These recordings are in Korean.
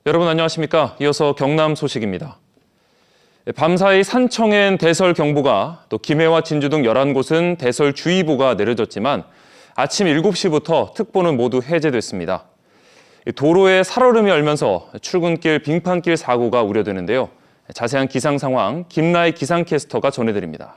여러분 안녕하십니까? 이어서 경남 소식입니다. 밤사이 산청엔 대설경보가, 또 김해와 진주 등 11곳은 대설주의보가 내려졌지만 아침 7시부터 특보는 모두 해제됐습니다. 도로에 살얼음이 얼면서 출근길 빙판길 사고가 우려되는데요. 자세한 기상 상황 김나희 기상캐스터가 전해드립니다.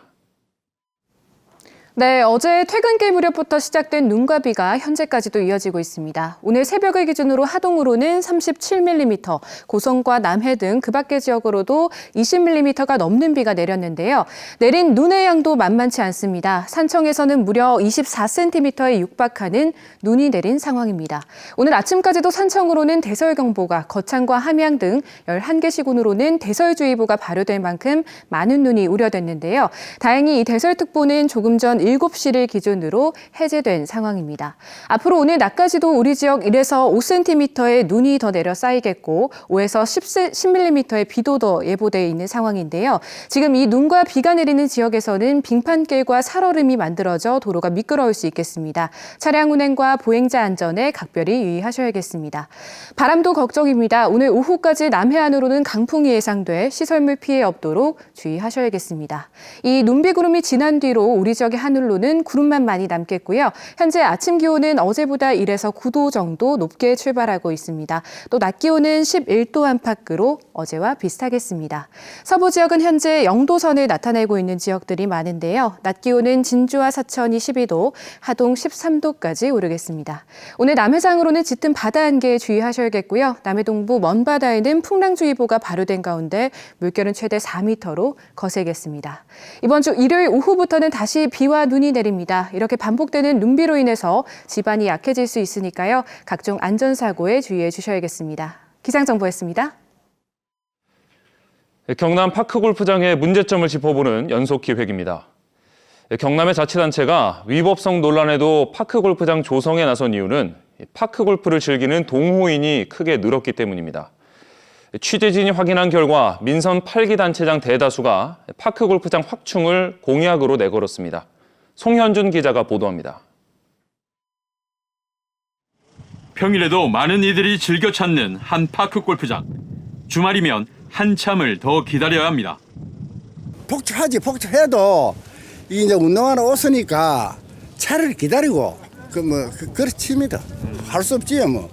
네, 어제 퇴근길 무렵부터 시작된 눈과 비가 현재까지도 이어지고 있습니다. 오늘 새벽을 기준으로 하동으로는 37mm, 고성과 남해 등 그 밖의 지역으로도 20mm가 넘는 비가 내렸는데요. 내린 눈의 양도 만만치 않습니다. 산청에서는 무려 24cm에 육박하는 눈이 내린 상황입니다. 오늘 아침까지도 산청으로는 대설경보가, 거창과 함양 등 11개 시군으로는 대설주의보가 발효될 만큼 많은 눈이 우려됐는데요. 다행히 이 대설특보는 조금 전 7시를 기준으로 해제된 상황입니다. 앞으로 오늘 낮까지도 우리 지역 1에서 5cm의 눈이 더 내려 쌓이겠고 5에서 10mm의 비도 더 예보되어 있는 상황인데요. 지금 이 눈과 비가 내리는 지역에서는 빙판길과 살얼음이 만들어져 도로가 미끄러울 수 있겠습니다. 차량 운행과 보행자 안전에 각별히 유의하셔야겠습니다. 바람도 걱정입니다. 오늘 오후까지 남해안으로는 강풍이 예상돼 시설물 피해 없도록 주의하셔야겠습니다. 이 눈비구름이 지난 뒤로 우리 지역의 하늘로는 구름만 많이 남겠고요. 현재 아침 기온은 어제보다 1에서 9도 정도 높게 출발하고 있습니다. 또 낮 기온은 11도 안팎으로 어제와 비슷하겠습니다. 서부 지역은 현재 0도선을 나타내고 있는 지역들이 많은데요. 낮 기온은 진주와 사천이 12도, 하동 13도까지 오르겠습니다. 오늘 남해상으로는 짙은 바다 안개에 주의하셔야겠고요. 남해 동부 먼 바다에는 풍랑주의보가 발효된 가운데 물결은 최대 4m로 거세겠습니다. 이번 주 일요일 오후부터는 다시 비와 눈이 내립니다. 이렇게 반복되는 눈비로 인해서 지반이 약해질 수 있으니까요. 각종 안전사고에 주의해 주셔야겠습니다. 기상정보였습니다. 경남 파크골프장의 문제점을 짚어보는 연속 기획입니다. 경남의 자치단체가 위법성 논란에도 파크골프장 조성에 나선 이유는 파크골프를 즐기는 동호인이 크게 늘었기 때문입니다. 취재진이 확인한 결과 민선 8기 단체장 대다수가 파크골프장 확충을 공약으로 내걸었습니다. 송현준 기자가 보도합니다. 평일에도 많은 이들이 즐겨 찾는 한 파크골프장. 주말이면 한참을 더 기다려야 합니다. 복잡해도 이제 운동하러 왔으니까 차를 기다리고 그렇습니다. 할 수 없지요 뭐.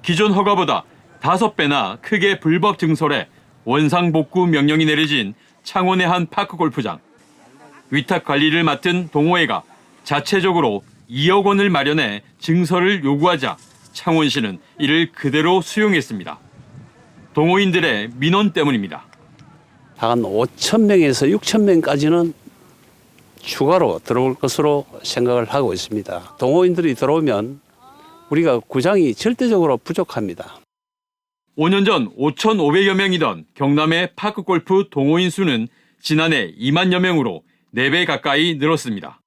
기존 허가보다 5배나 크게 불법 증설해 원상복구 명령이 내려진 창원의 한 파크골프장. 위탁 관리를 맡은 동호회가 자체적으로 2억 원을 마련해 증설을 요구하자 창원시는 이를 그대로 수용했습니다. 동호인들의 민원 때문입니다. 한 5,000명에서 6,000명까지는 추가로 들어올 것으로 생각을 하고 있습니다. 동호인들이 들어오면 우리가 구장이 절대적으로 부족합니다. 5년 전 5,500여 명이던 경남의 파크골프 동호인 수는 지난해 2만여 명으로 4배 가까이 늘었습니다.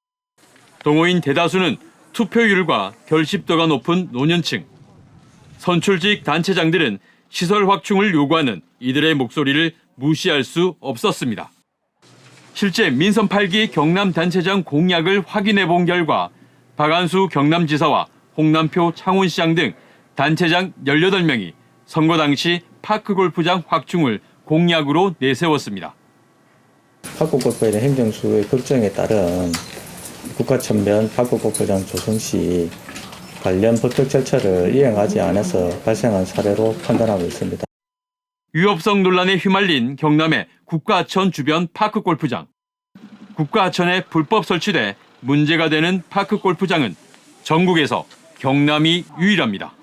동호인 대다수는 투표율과 결집도가 높은 노년층. 선출직 단체장들은 시설 확충을 요구하는 이들의 목소리를 무시할 수 없었습니다. 실제 민선 8기 경남 단체장 공약을 확인해 본 결과 박한수 경남지사와 홍남표 창원시장 등 단체장 18명이 선거 당시 파크골프장 확충을 공약으로 내세웠습니다. 파크골프에 대한 행정수의 걱정에 따른 국가천면 파크골프장 조성 시 관련 법적 절차를 이행하지 않아서 발생한 사례로 판단하고 있습니다. 위법성 논란에 휘말린 경남의 국가하천 주변 파크골프장. 국가하천에 불법 설치돼 문제가 되는 파크골프장은 전국에서 경남이 유일합니다.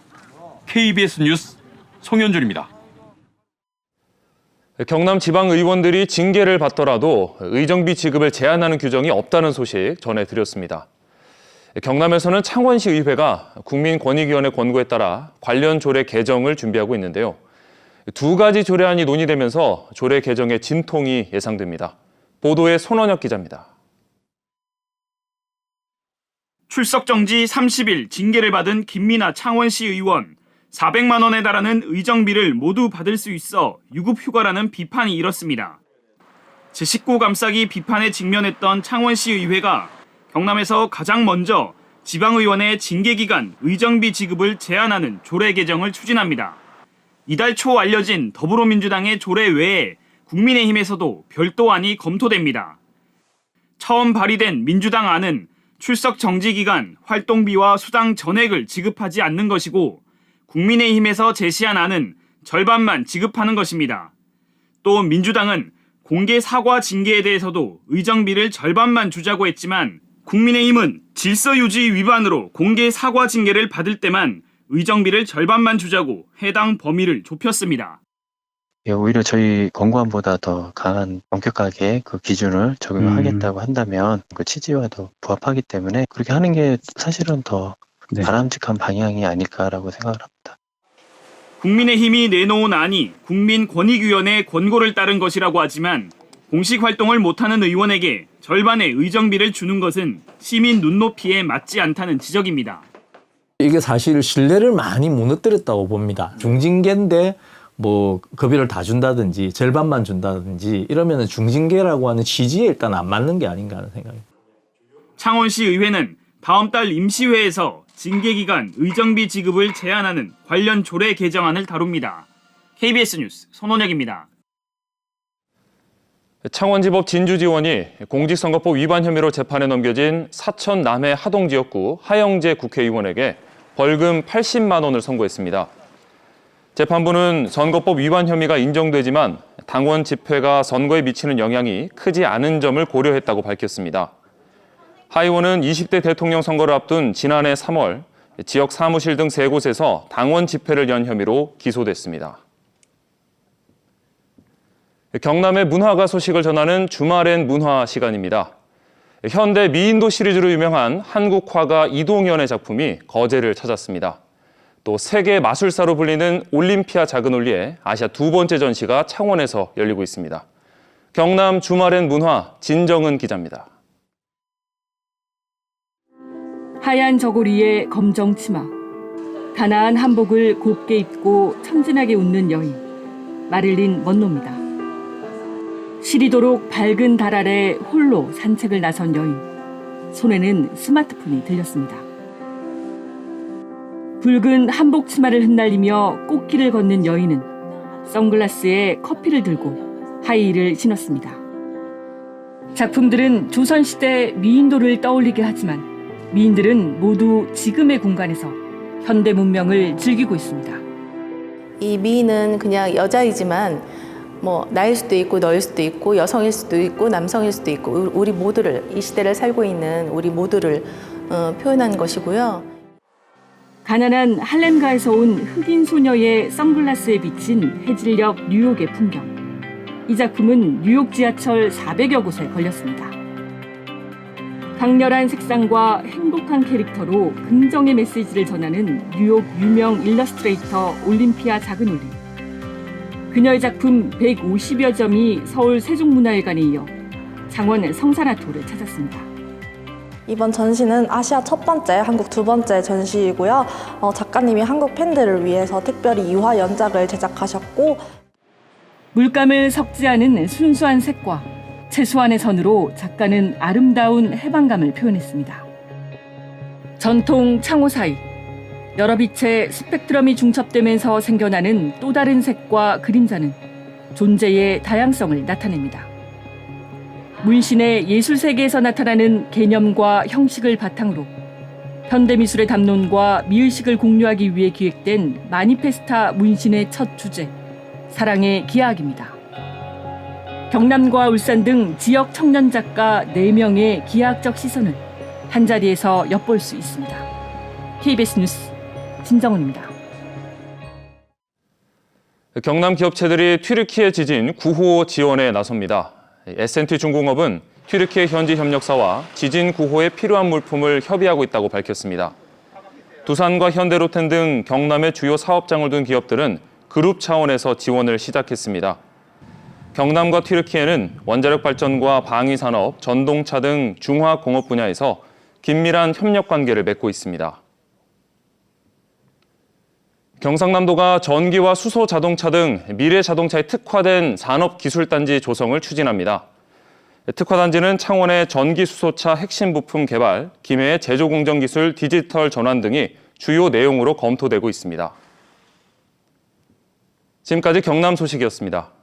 KBS 뉴스 송현준입니다. 경남 지방의원들이 징계를 받더라도 의정비 지급을 제한하는 규정이 없다는 소식 전해드렸습니다. 경남에서는 창원시 의회가 국민권익위원회 권고에 따라 관련 조례 개정을 준비하고 있는데요. 2가지 조례안이 논의되면서 조례 개정의 진통이 예상됩니다. 보도에 손원혁 기자입니다. 출석 정지 30일 징계를 받은 김민아 창원시 의원. 400만 원에 달하는 의정비를 모두 받을 수 있어 유급휴가라는 비판이 일었습니다. 제19 감싸기 비판에 직면했던 창원시 의회가 경남에서 가장 먼저 지방의원의 징계기간 의정비 지급을 제한하는 조례 개정을 추진합니다. 이달 초 알려진 더불어민주당의 조례 외에 국민의힘에서도 별도안이 검토됩니다. 처음 발의된 민주당 안은 출석 정지 기간, 활동비와 수당 전액을 지급하지 않는 것이고 국민의힘에서 제시한 안은 절반만 지급하는 것입니다. 또 민주당은 공개 사과 징계에 대해서도 의정비를 절반만 주자고 했지만 국민의힘은 질서 유지 위반으로 공개 사과 징계를 받을 때만 의정비를 절반만 주자고 해당 범위를 좁혔습니다. 예, 오히려 저희 권고안보다 더 강한 엄격하게 그 기준을 적용을 하겠다고 한다면 그 취지와 더 부합하기 때문에 그렇게 하는 게 사실은 더 바람직한 방향이 아닐까라고 생각을 합니다. 국민의힘이 내놓은 안이 국민권익위원회 권고를 따른 것이라고 하지만 공식 활동을 못하는 의원에게 절반의 의정비를 주는 것은 시민 눈높이에 맞지 않다는 지적입니다. 이게 사실 신뢰를 많이 무너뜨렸다고 봅니다. 중징계인데 뭐 급여를 다 준다든지 절반만 준다든지 이러면 중징계라고 하는 취지에 일단 안 맞는 게 아닌가 하는 생각입니다. 창원시 의회는 다음 달 임시회에서 징계 기간 의정비 지급을 제한하는 관련 조례 개정안을 다룹니다. KBS 뉴스 손원혁입니다. 창원지법 진주지원이 공직선거법 위반 혐의로 재판에 넘겨진 사천 남해 하동지역구 하영재 국회의원에게 벌금 80만 원을 선고했습니다. 재판부는 선거법 위반 혐의가 인정되지만 당원 집회가 선거에 미치는 영향이 크지 않은 점을 고려했다고 밝혔습니다. 하 의원은 20대 대통령 선거를 앞둔 지난해 3월 지역 사무실 등 3곳에서 당원 집회를 연 혐의로 기소됐습니다. 경남의 문화가 소식을 전하는 주말엔 문화 시간입니다. 현대 미인도 시리즈로 유명한 한국 화가 이동현의 작품이 거제를 찾았습니다. 또 세계 마술사로 불리는 올림피아 작은 올리의 아시아 2번째 전시가 창원에서 열리고 있습니다. 경남 주말엔 문화 진정은 기자입니다. 하얀 저고리에 검정 치마, 단아한 한복을 곱게 입고 천진하게 웃는 여인, 마릴린 먼로입니다. 시리도록 밝은 달 아래 홀로 산책을 나선 여인, 손에는 스마트폰이 들렸습니다. 붉은 한복 치마를 흩날리며 꽃길을 걷는 여인은 선글라스에 커피를 들고 하이힐을 신었습니다. 작품들은 조선시대 미인도를 떠올리게 하지만 미인들은 모두 지금의 공간에서 현대 문명을 즐기고 있습니다. 이 미인은 그냥 여자이지만 뭐 나일 수도 있고 너일 수도 있고 여성일 수도 있고 남성일 수도 있고 우리 모두를 이 시대를 살고 있는 우리 모두를 표현한 것이고요. 가난한 할렘가에서 온 흑인 소녀의 선글라스에 비친 해질녘 뉴욕의 풍경. 이 작품은 뉴욕 지하철 400여 곳에 걸렸습니다. 강렬한 색상과 행복한 캐릭터로 긍정의 메시지를 전하는 뉴욕 유명 일러스트레이터 올림피아 작은 올리. 그녀의 작품 150여 점이 서울 세종문화회관에 이어 창원 성산아토를 찾았습니다. 이번 전시는 아시아 첫 번째, 한국 두 번째 전시이고요. 작가님이 한국 팬들을 위해서 특별히 유화 연작을 제작하셨고 물감을 섞지 않은 순수한 색과 최소한의 선으로 작가는 아름다운 해방감을 표현했습니다. 전통 창호 사이, 여러 빛의 스펙트럼이 중첩되면서 생겨나는 또 다른 색과 그림자는 존재의 다양성을 나타냅니다. 문신의 예술 세계에서 나타나는 개념과 형식을 바탕으로 현대미술의 담론과 미의식을 공유하기 위해 기획된 마니페스타 문신의 첫 주제, 사랑의 기하학입니다. 경남과 울산 등 지역 청년 작가 4명의 기하학적 시선을 한자리에서 엿볼 수 있습니다. KBS 뉴스 진정은입니다. 경남 기업체들이 튀르키예 지진 9호 지원에 나섭니다. S&T 중공업은 튀르키예 현지 협력사와 지진 구호에 필요한 물품을 협의하고 있다고 밝혔습니다. 두산과 현대로텐 등 경남의 주요 사업장을 둔 기업들은 그룹 차원에서 지원을 시작했습니다. 경남과 튀르키예는 원자력 발전과 방위산업, 전동차 등 중화공업 분야에서 긴밀한 협력 관계를 맺고 있습니다. 경상남도가 전기와 수소 자동차 등 미래 자동차에 특화된 산업기술단지 조성을 추진합니다. 특화단지는 창원의 전기수소차 핵심 부품 개발, 김해의 제조공정기술 디지털 전환 등이 주요 내용으로 검토되고 있습니다. 지금까지 경남 소식이었습니다.